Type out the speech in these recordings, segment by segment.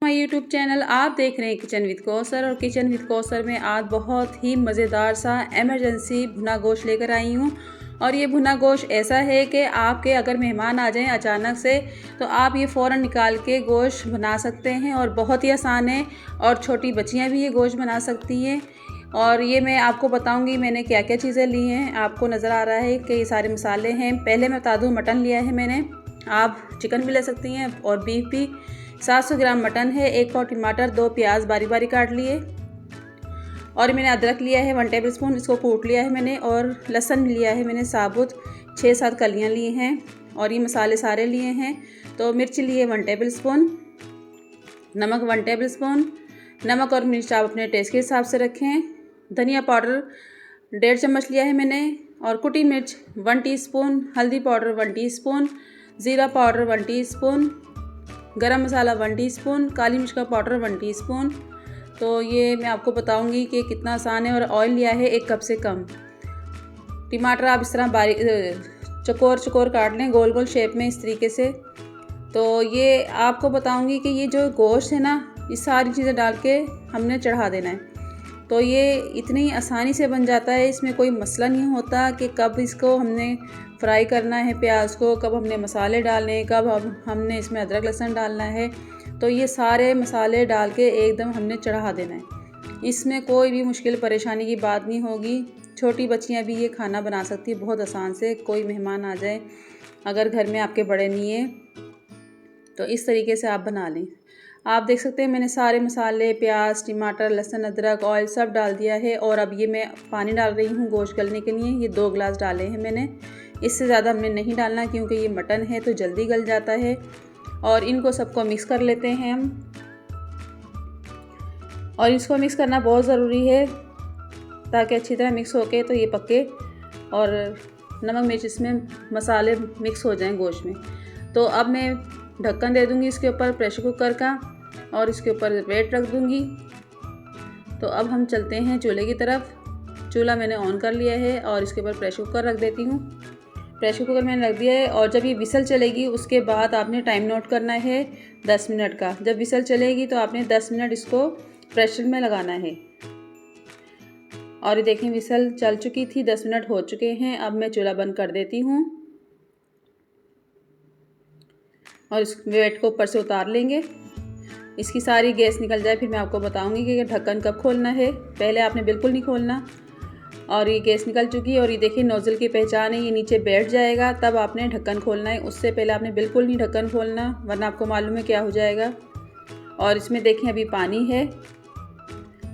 My YouTube channel. आप देख रहे हैं किचन विद कौसर और किचन विद कौसर में आज बहुत ही मज़ेदार सा इमरजेंसी भुना गोश्त लेकर आई हूँ। और ये भुना गोश्त ऐसा है कि आपके अगर मेहमान आ जाएं अचानक से तो आप ये फ़ौरन निकाल के गोश्त बना सकते हैं और बहुत ही आसान है। और छोटी बच्चियाँ भी ये गोश्त बना सकती हैं। और ये मैं आपको बताऊंगी मैंने क्या क्या चीज़ें ली हैं। आपको नज़र आ रहा है कि ये सारे मसाले हैं। पहले मैं बता दूँ, मटन लिया है मैंने, आप चिकन भी ले सकती हैं और बीफ भी। 700 ग्राम मटन है, 1 पाव टमाटर, 2 प्याज बारीक बारीक काट लिए। और मैंने अदरक लिया है 1 टेबल स्पून, इसको कूट लिया है मैंने। और लहसुन लिया है मैंने साबुत, 6-7 कलियाँ ली हैं। और ये मसाले सारे लिए हैं। तो मिर्च लिए 1 टेबल स्पून, नमक 1 टेबल स्पून। नमक और मिर्च आप अपने टेस्ट के हिसाब से रखें। धनिया पाउडर 1.5 चम्मच लिया है मैंने। और कुटी मिर्च 1 टीस्पून, हल्दी पाउडर 1 टीस्पून, ज़ीरा पाउडर 1 टीस्पून, गरम मसाला 1 टीस्पून, काली मिर्च का पाउडर 1 टीस्पून। तो ये मैं आपको बताऊंगी कि कितना आसान है। और ऑयल लिया है 1 कप से कम। टमाटर आप इस तरह बारीक चकोर चकोर काट लें, गोल गोल शेप में, इस तरीके से। तो ये आपको बताऊंगी कि ये जो गोश्त है ना, ये सारी चीज़ें डाल के हमने चढ़ा देना है। तो ये इतनी आसानी से बन जाता है, इसमें कोई मसला नहीं होता कि कब इसको हमने फ्राई करना है प्याज को, कब हमने मसाले डालने हैं, कब हमने इसमें अदरक लहसुन डालना है। तो ये सारे मसाले डाल के एकदम हमने चढ़ा देना है। इसमें कोई भी मुश्किल परेशानी की बात नहीं होगी। छोटी बच्चियां भी ये खाना बना सकती है बहुत आसान से। कोई मेहमान आ जाए अगर घर में आपके बड़े नहीं है तो इस तरीके से आप बना लें। आप देख सकते हैं मैंने सारे मसाले, प्याज, टमाटर, लहसुन, अदरक, ऑयल सब डाल दिया है। और अब ये मैं पानी डाल रही हूँ गोश्त गलने के लिए। ये 2 गिलास डाले हैं मैंने, इससे ज़्यादा हमने नहीं डालना क्योंकि ये मटन है तो जल्दी गल जाता है। और इनको सबको मिक्स कर लेते हैं हम। और इसको मिक्स करना बहुत ज़रूरी है ताकि अच्छी तरह मिक्स होके तो ये पके और नमक मिर्च इसमें मसाले मिक्स हो जाएं गोश्त में। तो अब मैं ढक्कन दे दूँगी इसके ऊपर प्रेशर कुकर का और इसके ऊपर वेट रख दूँगी। तो अब हम चलते हैं चूल्हे की तरफ। चूल्हा मैंने ऑन कर लिया है और इसके ऊपर प्रेशर कुकर रख देती हूँ। प्रेशर कुकर मैंने रख दिया है और जब ये विसल चलेगी उसके बाद आपने टाइम नोट करना है 10 मिनट का। जब विसल चलेगी तो आपने 10 मिनट इसको प्रेशर में लगाना है। और ये देखें विसल चल चुकी थी, 10 मिनट हो चुके हैं। अब मैं चूल्हा बंद कर देती हूँ और इस वेट को ऊपर से उतार लेंगे। इसकी सारी गैस निकल जाए फिर मैं आपको बताऊंगी कि ढक्कन कब खोलना है। पहले आपने बिल्कुल नहीं खोलना। और ये गैस निकल चुकी है और ये देखिए नोज़ल की पहचान है, ये नीचे बैठ जाएगा तब आपने ढक्कन खोलना है। उससे पहले आपने बिल्कुल नहीं ढक्कन खोलना वरना आपको मालूम है क्या हो जाएगा। और इसमें देखें अभी पानी है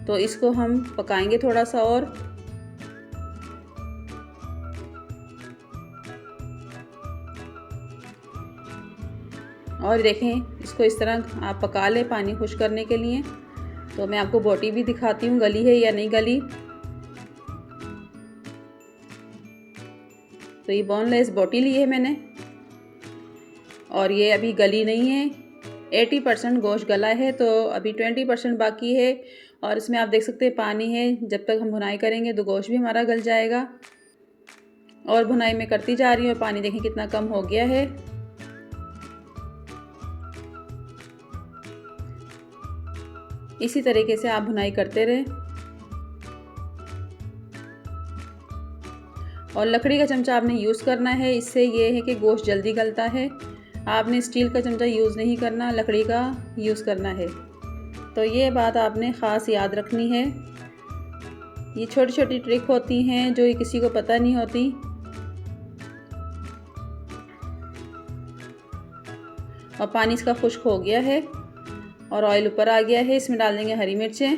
तो इसको हम पकाएंगे थोड़ा सा और देखें इसको इस तरह आप पका लें पानी खुश करने के लिए। तो मैं आपको बोटी भी दिखाती हूँ गली है या नहीं गली। तो ये बोनलेस बोटी ली है मैंने और ये अभी गली नहीं है। 80% गोश्त गला है तो अभी 20% बाकी है। और इसमें आप देख सकते हैं पानी है। जब तक हम भुनाई करेंगे तो गोश्त भी हमारा गल जाएगा। और भुनाई मैं करती जा रही हूँ। पानी देखें कितना कम हो गया है। इसी तरीके से आप भुनाई करते रहें। और लकड़ी का चमचा आपने यूज़ करना है, इससे ये है कि गोश्त जल्दी गलता है। आपने स्टील का चमचा यूज़ नहीं करना, लकड़ी का यूज़ करना है। तो ये बात आपने ख़ास याद रखनी है। ये छोटी छोटी ट्रिक होती हैं जो किसी को पता नहीं होती। और पानी इसका खुश्क हो गया है और ऑयल ऊपर आ गया है। इसमें डाल देंगे हरी मिर्चें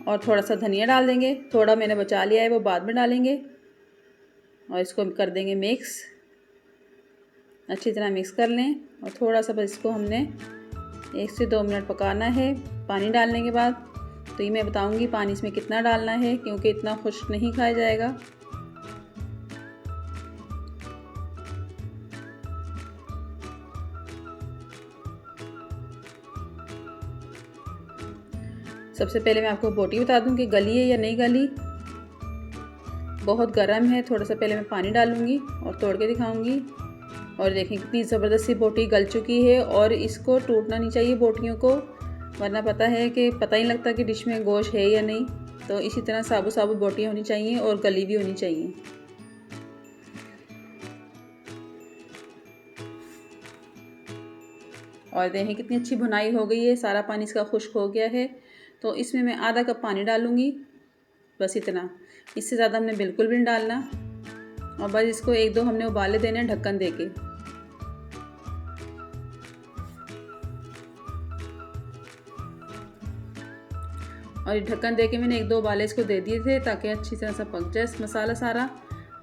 और थोड़ा सा धनिया डाल देंगे। थोड़ा मैंने बचा लिया है वो बाद में डालेंगे। और इसको कर देंगे मिक्स, अच्छी तरह मिक्स कर लें। और थोड़ा सा बस इसको हमने 1 से 2 मिनट पकाना है पानी डालने के बाद। तो ये मैं बताऊंगी पानी इसमें कितना डालना है क्योंकि इतना खुश्क नहीं खाया जाएगा। सबसे पहले मैं आपको बोटी बता दूं कि गली है या नहीं गली। बहुत गर्म है, थोड़ा सा पहले मैं पानी डालूंगी और तोड़ के दिखाऊंगी। और देखें कितनी ज़बरदस्त सी बोटी गल चुकी है और इसको टूटना नहीं चाहिए बोटियों को, वरना पता है कि पता ही लगता कि डिश में गोश्त है या नहीं। तो इसी तरह साबुत साबुत बोटियाँ होनी चाहिए और गली भी होनी चाहिए। और देखें कितनी अच्छी भुनाई हो गई है, सारा पानी इसका खुश्क हो गया है। तो इसमें मैं आधा कप पानी डालूँगी, बस इतना, इससे ज़्यादा हमने बिल्कुल भी नहीं डालना। और बस इसको 1-2 हमने उबाले देने हैं ढक्कन देके। और ढक्कन देके मैंने 1-2 उबाले इसको दे दिए थे ताकि अच्छी तरह से पक जाए मसाला सारा।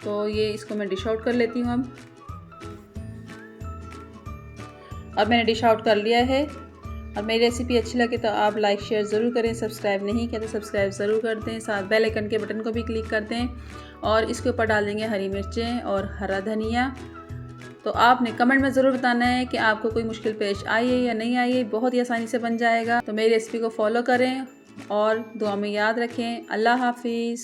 तो ये इसको मैं डिश आउट कर लेती हूँ अब मैंने डिश आउट कर लिया है। और मेरी रेसिपी अच्छी लगे तो आप लाइक शेयर ज़रूर करें, सब्सक्राइब नहीं किया तो सब्सक्राइब ज़रूर कर दें, साथ बेल आइकन के बटन को भी क्लिक कर दें। और इसके ऊपर डाल देंगे हरी मिर्चें और हरा धनिया। तो आपने कमेंट में ज़रूर बताना है कि आपको कोई मुश्किल पेश आई है या नहीं आई है, बहुत ही आसानी से बन जाएगा। तो मेरी रेसिपी को फॉलो करें और दुआ में याद रखें। अल्लाह हाफिज़।